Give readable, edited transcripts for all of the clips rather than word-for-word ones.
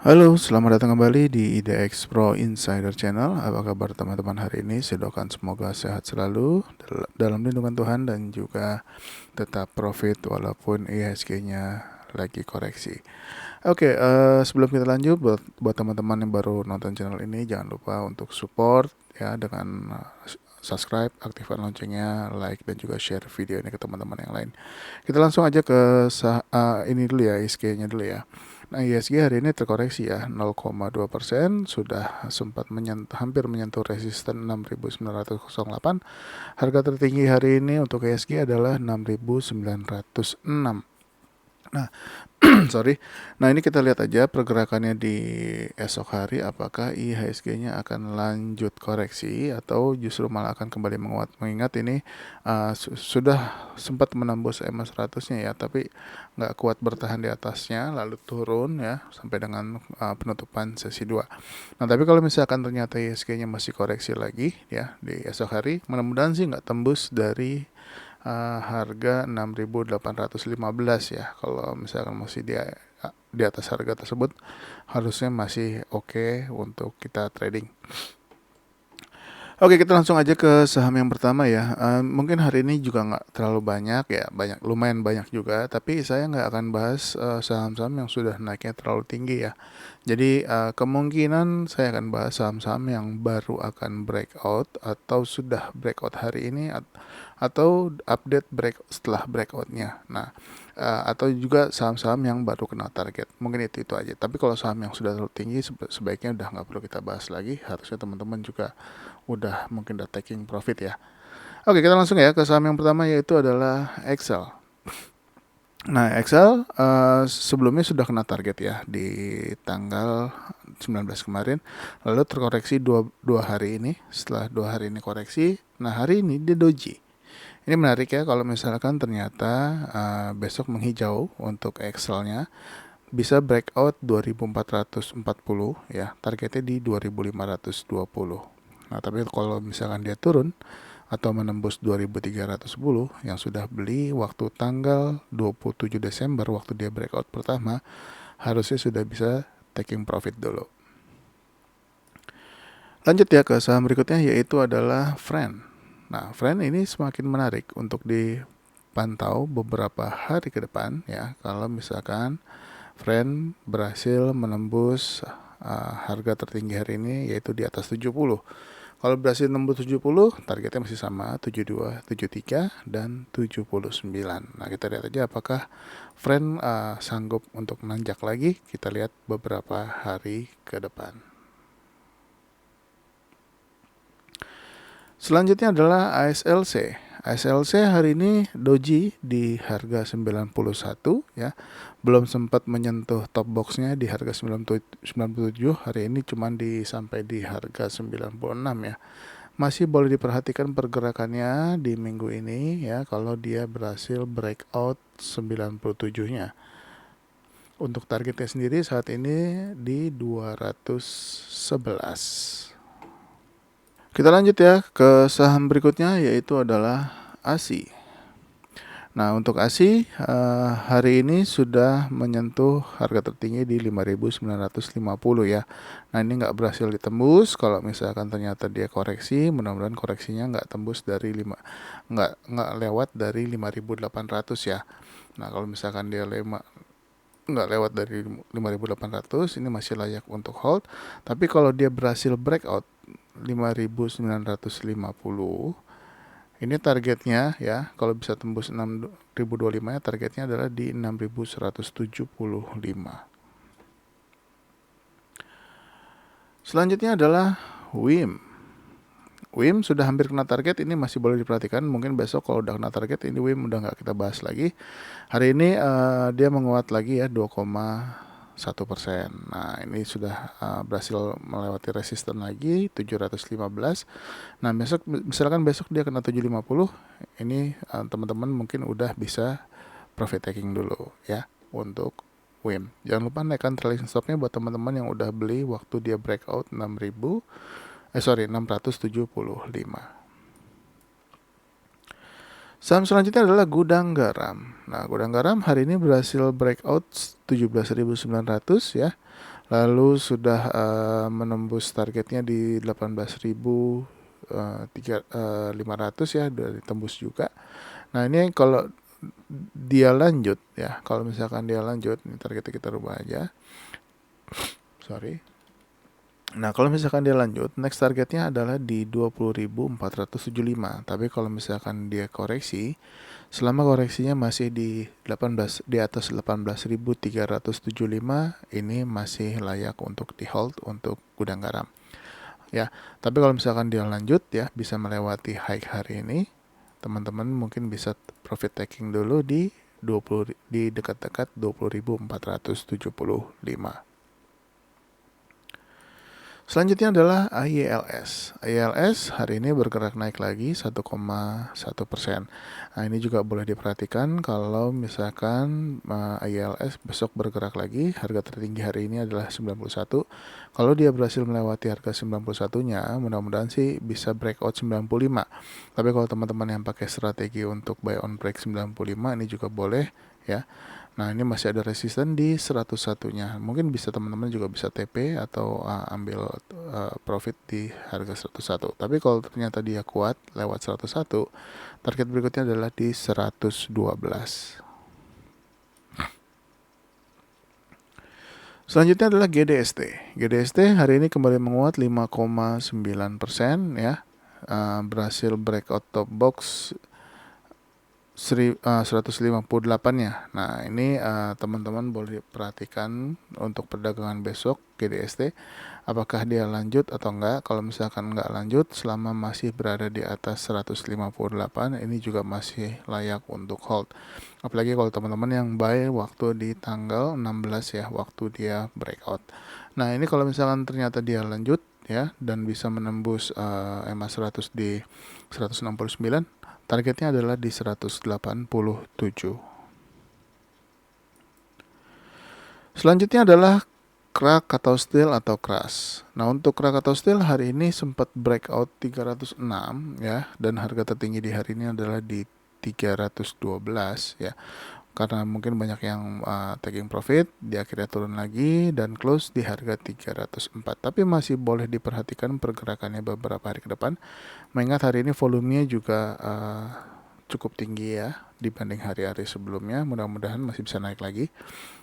Halo, selamat datang kembali di IDX Pro Insider Channel. Apa kabar teman-teman hari ini? Saya doakan semoga sehat selalu dalam lindungan Tuhan dan juga tetap profit walaupun IHSG-nya lagi koreksi. Oke, sebelum kita lanjut, buat teman-teman yang baru nonton channel ini, jangan lupa untuk support ya dengan subscribe, aktifkan loncengnya, like, dan juga share video ini ke teman-teman yang lain. Kita langsung aja ke ini dulu ya, IHSG-nya dulu ya. Nah, IHSG hari ini terkoreksi ya, 0,2%, sudah sempat hampir menyentuh resisten 6.908. Harga tertinggi hari ini untuk IHSG adalah 6.906. Nah, sorry. Nah, ini kita lihat aja pergerakannya di esok hari, apakah IHSG-nya akan lanjut koreksi atau justru malah akan kembali menguat. Mengingat ini sudah sempat menembus EMA 100-nya ya, tapi nggak kuat bertahan di atasnya, lalu turun ya sampai dengan penutupan sesi 2. Nah, tapi kalau misalkan ternyata IHSG-nya masih koreksi lagi ya di esok hari, mudah-mudahan sih nggak tembus dari harga 6.815 ya. Kalau misalkan masih di atas harga tersebut, harusnya masih oke untuk kita trading. Oke, kita langsung aja ke saham yang pertama ya. Mungkin hari ini juga nggak terlalu banyak ya, lumayan banyak juga. Tapi saya nggak akan bahas saham-saham yang sudah naiknya terlalu tinggi ya. Jadi kemungkinan saya akan bahas saham-saham yang baru akan breakout atau sudah breakout hari ini atau update setelah breakoutnya. Nah, atau juga saham-saham yang baru kena target. Mungkin itu aja. Tapi kalau saham yang sudah terlalu tinggi sebaiknya udah nggak perlu kita bahas lagi. Harusnya teman-teman juga udah mungkin udah taking profit ya. Oke, kita langsung ya ke saham yang pertama, yaitu adalah Excel. Nah, Excel sebelumnya sudah kena target ya di tanggal 19 kemarin, lalu terkoreksi dua hari ini. Setelah 2 hari ini koreksi, nah hari ini dia doji. Ini menarik ya, kalau misalkan ternyata besok menghijau untuk Excel-nya, bisa breakout 2440 ya, targetnya di 2520. Nah, tapi kalau misalkan dia turun atau menembus 2310 yang sudah beli waktu tanggal 27 Desember waktu dia breakout pertama, harusnya sudah bisa taking profit dulu. Lanjut ya ke saham berikutnya, yaitu adalah Friend. Nah, Friend ini semakin menarik untuk dipantau beberapa hari ke depan ya. Kalau misalkan Friend berhasil menembus harga tertinggi hari ini, yaitu di atas 70. Kalau berhasil nembus 70, targetnya masih sama, 72, 73, dan 79. Nah, kita lihat aja apakah Friend sanggup untuk nanjak lagi. Kita lihat beberapa hari ke depan. Selanjutnya adalah ASLC. ASLC hari ini doji di harga 91 ya. Belum sempat menyentuh top boxnya di harga 97. Hari ini cuma sampai di harga 96 ya. Masih boleh diperhatikan pergerakannya di minggu ini ya, kalau dia berhasil breakout 97-nya. Untuk targetnya sendiri saat ini di 211. Kita lanjut ya ke saham berikutnya, yaitu adalah ASI. Nah, untuk ASI hari ini sudah menyentuh harga tertinggi di 5.950 ya. Nah, ini nggak berhasil ditembus. Kalau misalkan ternyata dia koreksi, mudah-mudahan koreksinya nggak tembus dari nggak lewat dari 5.800 ya. Nah, kalau misalkan dia nggak lewat dari 5.800, ini masih layak untuk hold. Tapi kalau dia berhasil breakout 5.950, ini targetnya ya, kalau bisa tembus 6.025 ya, targetnya adalah di 6.175. Selanjutnya adalah WIM. WIM sudah hampir kena target, ini masih boleh diperhatikan. Mungkin besok kalau udah kena target, ini WIM udah nggak kita bahas lagi. Hari ini dia menguat lagi ya, 2,1%. Nah, ini sudah berhasil melewati resisten lagi 715. Nah, misalkan besok dia kena 750, ini teman-teman mungkin udah bisa profit taking dulu ya untuk WIM. Jangan lupa naikkan trailing stopnya buat teman-teman yang udah beli waktu dia breakout 675. Saham selanjutnya adalah Gudang Garam. Nah, Gudang Garam hari ini berhasil breakout 17.900 ya. lalu sudah menembus targetnya di 18.500 ya, udah ditembus juga. Nah ini kalau dia lanjut ya, kalau misalkan dia lanjut, ini targetnya kita rubah aja, sorry. Nah, kalau misalkan dia lanjut, next targetnya adalah di 20.475. Tapi kalau misalkan dia koreksi, selama koreksinya masih di 18 di atas 18.375, ini masih layak untuk di hold untuk gudang garam. Ya, tapi kalau misalkan dia lanjut ya, bisa melewati high hari ini, teman-teman mungkin bisa profit taking dulu di 20 di dekat-dekat 20.475. Selanjutnya adalah IELS. IELS hari ini bergerak naik lagi 1,1%. Nah, ini juga boleh diperhatikan kalau misalkan IELS besok bergerak lagi, harga tertinggi hari ini adalah 91. Kalau dia berhasil melewati harga 91-nya, mudah-mudahan sih bisa breakout 95. Tapi kalau teman-teman yang pakai strategi untuk buy on break 95, ini juga boleh ya. Nah, ini masih ada resisten di 101-nya. Mungkin bisa teman-teman juga bisa TP atau ambil profit di harga 101. Tapi kalau ternyata dia kuat lewat 101, target berikutnya adalah di 112. Selanjutnya adalah GDST. GDST hari ini kembali menguat 5,9% ya. Berhasil breakout top box 158-nya. Nah, ini teman-teman boleh perhatikan untuk perdagangan besok GDST, apakah dia lanjut atau enggak. Kalau misalkan enggak lanjut, selama masih berada di atas 158, ini juga masih layak untuk hold. Apalagi kalau teman-teman yang buy waktu di tanggal 16 ya, waktu dia breakout. Nah, ini kalau misalkan ternyata dia lanjut ya dan bisa menembus EMA 100 di 169, targetnya adalah di 187. Selanjutnya adalah crack atau steal atau crash. Nah, untuk crack atau steal hari ini sempat breakout 306 ya, dan harga tertinggi di hari ini adalah di 312 ya. Karena mungkin banyak yang taking profit, dia akhirnya turun lagi dan close di harga 304. Tapi masih boleh diperhatikan pergerakannya beberapa hari ke depan. Mengingat hari ini volumenya juga cukup tinggi ya dibanding hari-hari sebelumnya. Mudah-mudahan masih bisa naik lagi.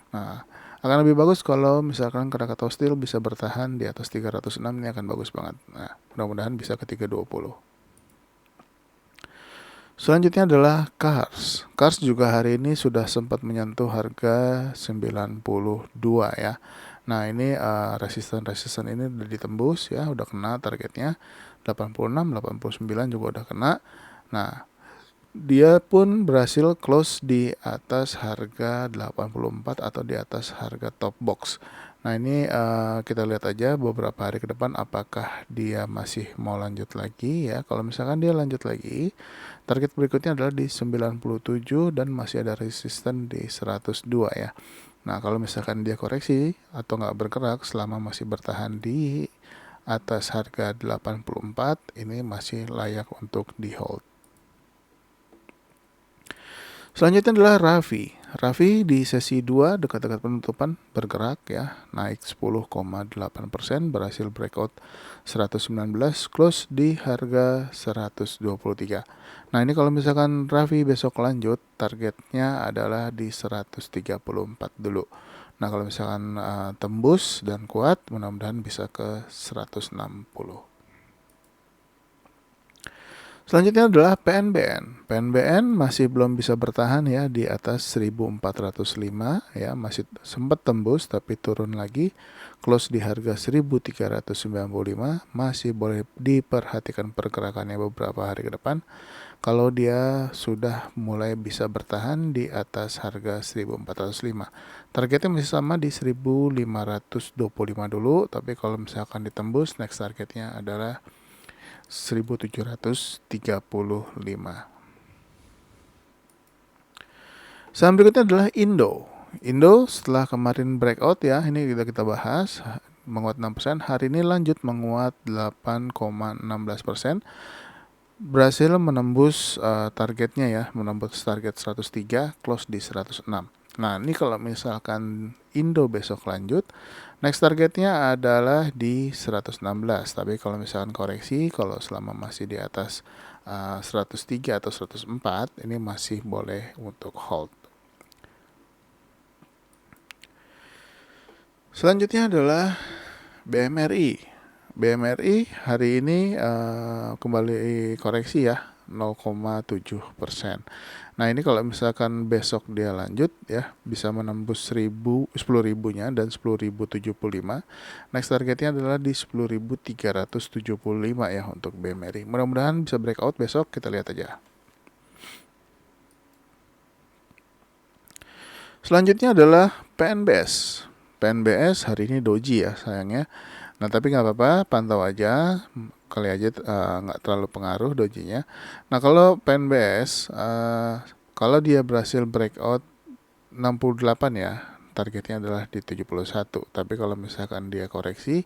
Nah, akan lebih bagus kalau misalkan Krakatau Steel bisa bertahan di atas 306, ini akan bagus banget. Nah, mudah-mudahan bisa ke 320. Selanjutnya adalah Kars. Kars juga hari ini sudah sempat menyentuh harga 92 ya. Nah, ini resisten ini udah ditembus ya, udah kena targetnya 86, 89 juga udah kena. Nah, dia pun berhasil close di atas harga 84 atau di atas harga top box. Nah, ini kita lihat aja beberapa hari ke depan apakah dia masih mau lanjut lagi ya. Kalau misalkan dia lanjut lagi, target berikutnya adalah di 97 dan masih ada resisten di 102 ya. Nah, kalau misalkan dia koreksi atau nggak bergerak selama masih bertahan di atas harga 84, ini masih layak untuk di hold. Selanjutnya adalah Raffi. Raffi di sesi 2 dekat-dekat penutupan bergerak ya, naik 10,8%, berhasil breakout 119, close di harga 123. Nah, ini kalau misalkan Raffi besok lanjut, targetnya adalah di 134 dulu. Nah, kalau misalkan tembus dan kuat, mudah-mudahan bisa ke 160. Selanjutnya adalah PNBN. PNBN masih belum bisa bertahan ya di atas 1405 ya, masih sempat tembus tapi turun lagi, close di harga 1395, masih boleh diperhatikan pergerakannya beberapa hari ke depan. Kalau dia sudah mulai bisa bertahan di atas harga 1405. Targetnya masih sama di 1525 dulu, tapi kalau misalkan ditembus, next targetnya adalah 1735. Saham berikutnya adalah Indo. Indo setelah kemarin breakout ya, ini kita bahas, menguat 6%, hari ini lanjut menguat 8,16%. Berhasil menembus targetnya ya, menembus target 103, close di 106. Nah, ini kalau misalkan Indo besok lanjut, next targetnya adalah di 116. Tapi kalau misalkan koreksi, kalau selama masih di atas 103 atau 104, ini masih boleh untuk hold. Selanjutnya adalah BMRI. BMRI hari ini kembali koreksi ya, 0,7%. Nah, ini kalau misalkan besok dia lanjut ya, bisa menembus 10.000-nya dan 10.075. Next targetnya adalah di 10.375 ya untuk BMRI. Mudah-mudahan bisa breakout besok, kita lihat aja. Selanjutnya adalah PNBS. PNBS hari ini doji ya sayangnya. Nah, tapi nggak apa-apa, pantau aja, kali aja nggak terlalu pengaruh dojinya. Nah, kalau PNBS, kalau dia berhasil breakout 68 ya, targetnya adalah di 71. Tapi kalau misalkan dia koreksi,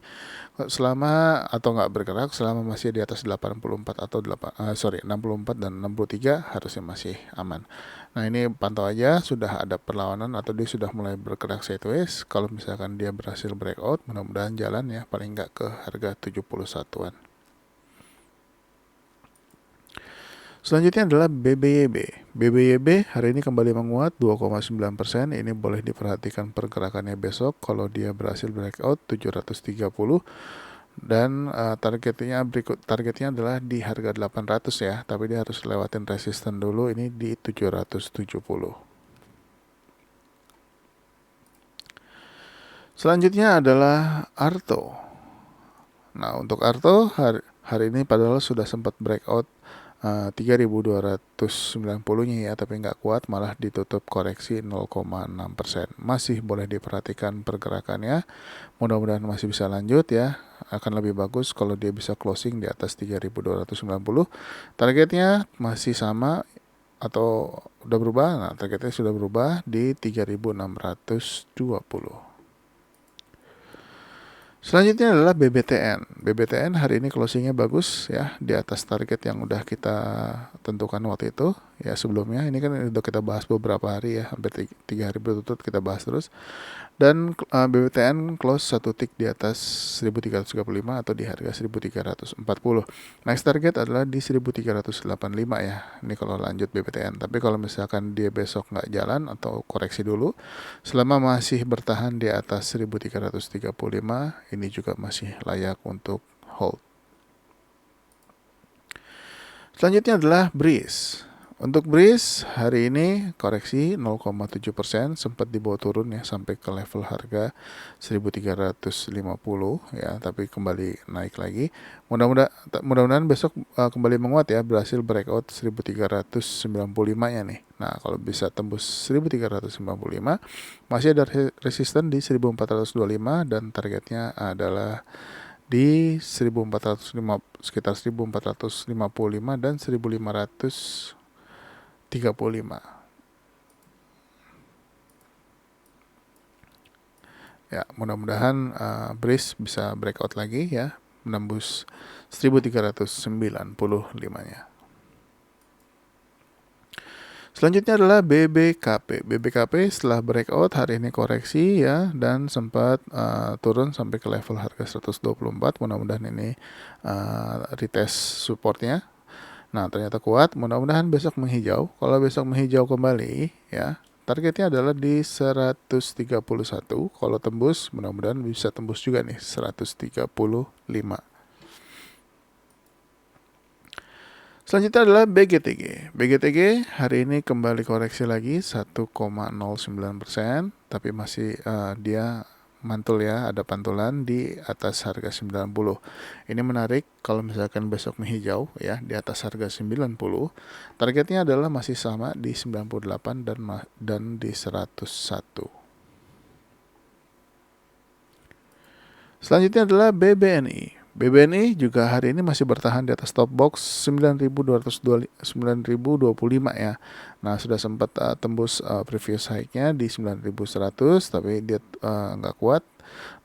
selama atau nggak bergerak, selama masih di atas 84 atau 64 dan 63 harusnya masih aman. Nah, ini pantau aja, sudah ada perlawanan atau dia sudah mulai bergerak sideways. Kalau misalkan dia berhasil breakout, mudah-mudahan jalan ya, paling nggak ke harga 71-an. Selanjutnya adalah BBYB. BBYB hari ini kembali menguat 2,9%. Ini boleh diperhatikan pergerakannya besok. Kalau dia berhasil breakout 730 dan targetnya adalah di harga 800 ya, tapi dia harus lewatin resisten dulu, ini di 770. Selanjutnya adalah Arto. Nah, untuk Arto hari ini padahal sudah sempat breakout 3.290-nya ya, tapi nggak kuat, malah ditutup koreksi 0,6%. Masih boleh diperhatikan pergerakannya. Mudah-mudahan masih bisa lanjut ya. Akan lebih bagus kalau dia bisa closing di atas 3.290. Targetnya masih sama atau udah berubah. Nah, targetnya sudah berubah di 3.620. Selanjutnya adalah BBTN. BBTN hari ini closingnya bagus ya, di atas target yang udah kita tentukan waktu itu ya sebelumnya. Ini kan udah kita bahas beberapa hari ya, hampir 3 hari berturut-turut kita bahas terus. Dan BBTN close satu tick di atas 1335 atau di harga 1340. Next target adalah di 1385 ya. Ini kalau lanjut BBTN. Tapi kalau misalkan dia besok nggak jalan atau koreksi dulu, selama masih bertahan di atas 1335, ini juga masih layak untuk hold. Selanjutnya adalah Breeze. Untuk Breeze hari ini koreksi 0,7%, sempat dibawa turun ya sampai ke level harga 1350 ya, tapi kembali naik lagi. Mudah-mudahan besok kembali menguat ya, berhasil breakout 1395-nya nih. Nah, kalau bisa tembus 1395, masih ada resisten di 1425 dan targetnya adalah di 1405, sekitar 1455 dan 1535. Ya, mudah-mudahan Breeze bisa breakout lagi ya, menembus 1395-nya. Selanjutnya adalah BBKP. BBKP setelah breakout hari ini koreksi ya, dan sempat turun sampai ke level harga 124. Mudah-mudahan ini retest supportnya. Nah, ternyata kuat. Mudah-mudahan besok menghijau. Kalau besok menghijau kembali ya, targetnya adalah di 131. Kalau tembus, mudah-mudahan bisa tembus juga nih 135. Selanjutnya adalah BGTG. BGTG hari ini kembali koreksi lagi 1,09%, tapi masih dia mantul ya, ada pantulan di atas harga 90. Ini menarik kalau misalkan besok menghijau ya di atas harga 90. Targetnya adalah masih sama di 98 dan di 101. Selanjutnya adalah BBNI. BBNI juga hari ini masih bertahan di atas top box 9.225 ya. Nah, sudah sempat tembus previous high-nya di 9.100, tapi dia nggak kuat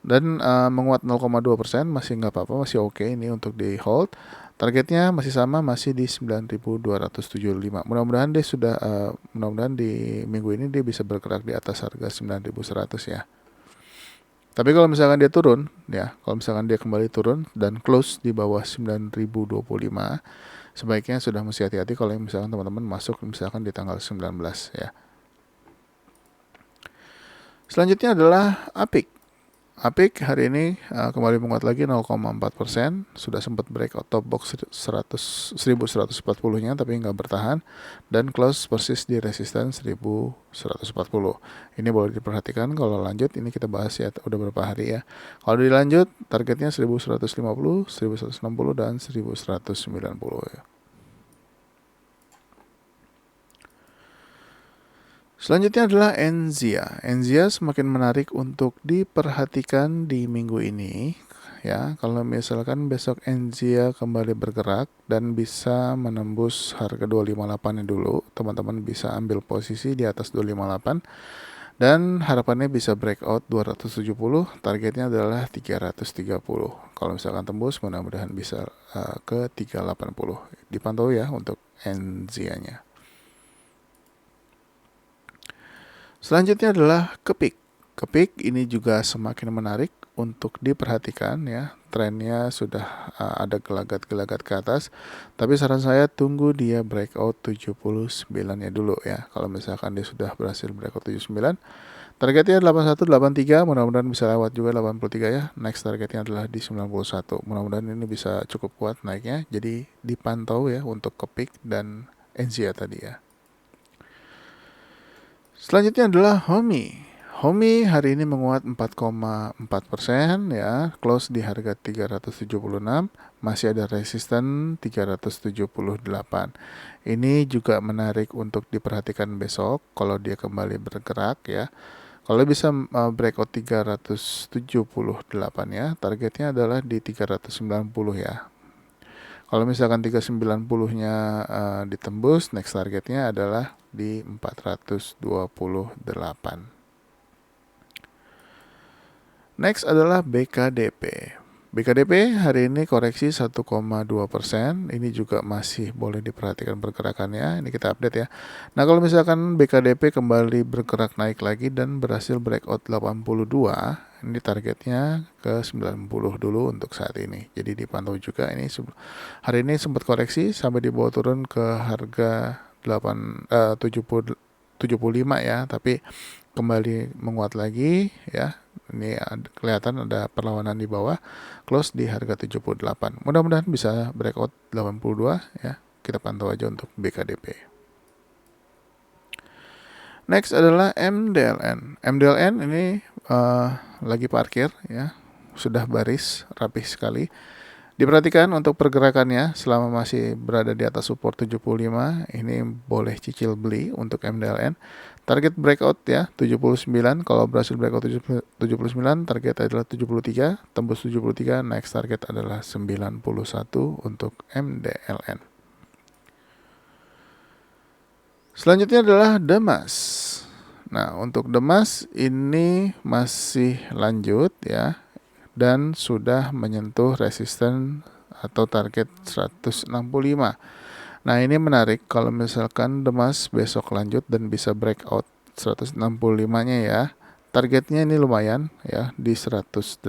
dan menguat 0,2%, masih nggak apa-apa, masih oke ini untuk di hold. Targetnya masih sama, masih di 9.275. Mudah-mudahan dia sudah mudah-mudahan di minggu ini dia bisa bergerak di atas harga 9.100 ya. Tapi kalau misalkan dia turun ya, kalau misalkan dia kembali turun dan close di bawah 9.025, sebaiknya sudah mesti hati-hati kalau misalkan teman-teman masuk misalkan di tanggal 19 ya. Selanjutnya adalah APIK. APIK hari ini kembali menguat lagi 0,4%, sudah sempat breakout top box 1140-nya tapi nggak bertahan dan close persis di resisten 1140. Ini boleh diperhatikan kalau lanjut, ini kita bahas ya udah berapa hari ya. Kalau dilanjut targetnya 1150, 1160 dan 1190 ya. Selanjutnya adalah Enzia. Enzia semakin menarik untuk diperhatikan di minggu ini ya. Kalau misalkan besok Enzia kembali bergerak dan bisa menembus harga 258 dulu, teman-teman bisa ambil posisi di atas 258 dan harapannya bisa breakout 270, targetnya adalah 330. Kalau misalkan tembus mudah-mudahan bisa ke 380. Dipantau ya untuk Enzia-nya. Selanjutnya adalah Kepik. Kepik ini juga semakin menarik untuk diperhatikan ya. Trennya sudah ada gelagat-gelagat ke atas. Tapi saran saya tunggu dia breakout 79-nya dulu ya. Kalau misalkan dia sudah berhasil breakout 79, targetnya 8183, mudah-mudahan bisa lewat juga 83 ya. Next targetnya adalah di 91. Mudah-mudahan ini bisa cukup kuat naiknya. Jadi dipantau ya untuk Kepik dan Enzia tadi ya. Selanjutnya adalah Homi. Homi hari ini menguat 4,4% ya, close di harga 376, masih ada resisten 378. Ini juga menarik untuk diperhatikan besok kalau dia kembali bergerak ya. Kalau bisa breakout 378 ya, targetnya adalah di 390 ya. Kalau misalkan 390-nya ditembus, next targetnya adalah di 428. Next adalah BKDP. BKDP hari ini koreksi 1,2%. Ini juga masih boleh diperhatikan pergerakannya. Ini kita update ya. Nah, kalau misalkan BKDP kembali bergerak naik lagi dan berhasil breakout 82, ini targetnya ke 90 dulu untuk saat ini. Jadi dipantau juga ini hari ini sempat koreksi sampai dibawa turun ke harga 75 ya, tapi kembali menguat lagi ya. Ini kelihatan ada perlawanan di bawah, close di harga 78. Mudah-mudahan bisa breakout 82 ya. Kita pantau aja untuk BKDP. Next adalah MDLN. MDLN ini lagi parkir ya. Sudah baris rapih sekali. Diperhatikan untuk pergerakannya selama masih berada di atas support 75, ini boleh cicil beli untuk MDLN. Target breakout ya 79, kalau berhasil breakout 79, target adalah 73, tembus 73, next target adalah 91 untuk MDLN. Selanjutnya adalah Demas. Nah, untuk Demas ini masih lanjut ya, dan sudah menyentuh resisten atau target 165. Nah, ini menarik kalau misalkan Demas besok lanjut dan bisa breakout 165-nya ya. Targetnya ini lumayan ya di 180.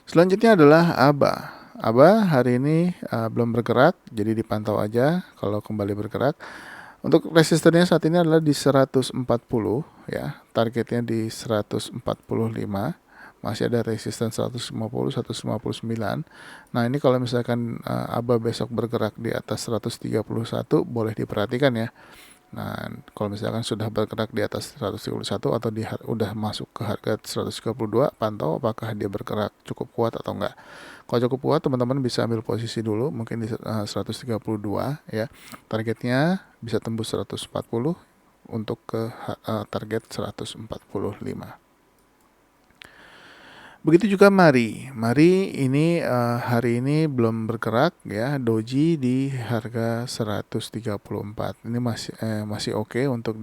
Selanjutnya adalah ABA. ABA hari ini belum bergerak, jadi dipantau aja kalau kembali bergerak. Untuk resistennya saat ini adalah di 140 ya, targetnya di 145. Masih ada resisten 150, 159. Nah, ini kalau misalkan ABA besok bergerak di atas 131 boleh diperhatikan ya. Nah, kalau misalkan sudah bergerak di atas 131 atau udah masuk ke harga 132, pantau apakah dia bergerak cukup kuat atau enggak. Kalau cukup kuat, teman-teman bisa ambil posisi dulu mungkin di 132 ya. Targetnya bisa tembus 140 untuk ke target 145. Begitu juga Mari. Mari ini hari ini belum bergerak ya. Doji di harga 134. Ini masih oke untuk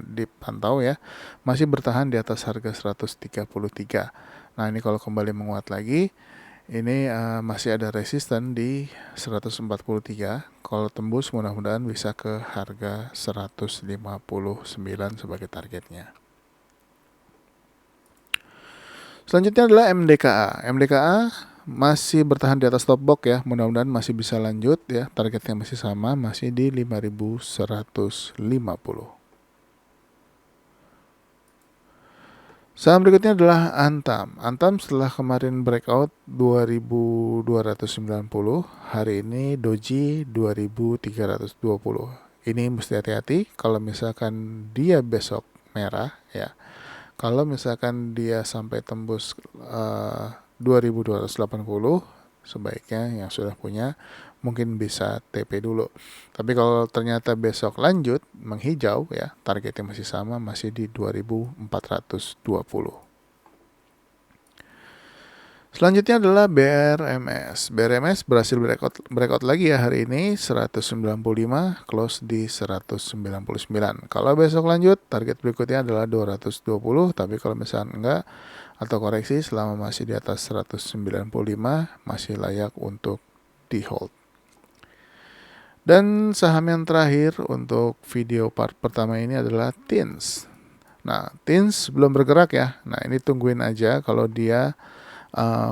dipantau ya. Masih bertahan di atas harga 133. Nah, ini kalau kembali menguat lagi, ini masih ada resisten di 143. Kalau tembus mudah-mudahan bisa ke harga 159 sebagai targetnya. Selanjutnya adalah MDKA. MDKA masih bertahan di atas top box ya. Mudah-mudahan masih bisa lanjut ya. Targetnya masih sama, masih di 5.150. Saham berikutnya adalah Antam. Antam setelah kemarin breakout 2290, hari ini doji 2320. Ini mesti hati-hati kalau misalkan dia besok merah ya. Kalau misalkan dia sampai tembus 2280, sebaiknya yang sudah punya mungkin bisa TP dulu. Tapi kalau ternyata besok lanjut menghijau ya, targetnya masih sama, masih di 2420. Selanjutnya adalah BRMS. BRMS berhasil breakout lagi ya hari ini 195, close di 199. Kalau besok lanjut, target berikutnya adalah 220, tapi kalau misalnya enggak atau koreksi selama masih di atas 195 masih layak untuk di hold. Dan saham yang terakhir untuk video part pertama ini adalah TINS. Nah, TINS belum bergerak ya. Nah, ini tungguin aja kalau dia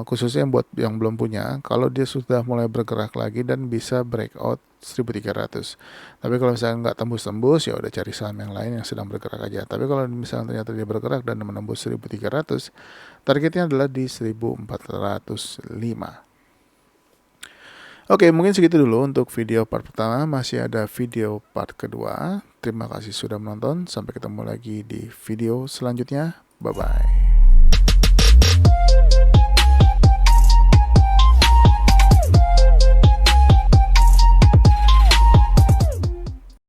khususnya buat yang belum punya, kalau dia sudah mulai bergerak lagi dan bisa breakout 1300. Tapi kalau misalnya nggak tembus-tembus, ya udah cari saham yang lain yang sedang bergerak aja. Tapi kalau misalnya ternyata dia bergerak dan menembus 1300, targetnya adalah di 1405. Oke, mungkin segitu dulu untuk video part pertama. Masih ada video part kedua. Terima kasih sudah menonton. Sampai ketemu lagi di video selanjutnya. Bye-bye.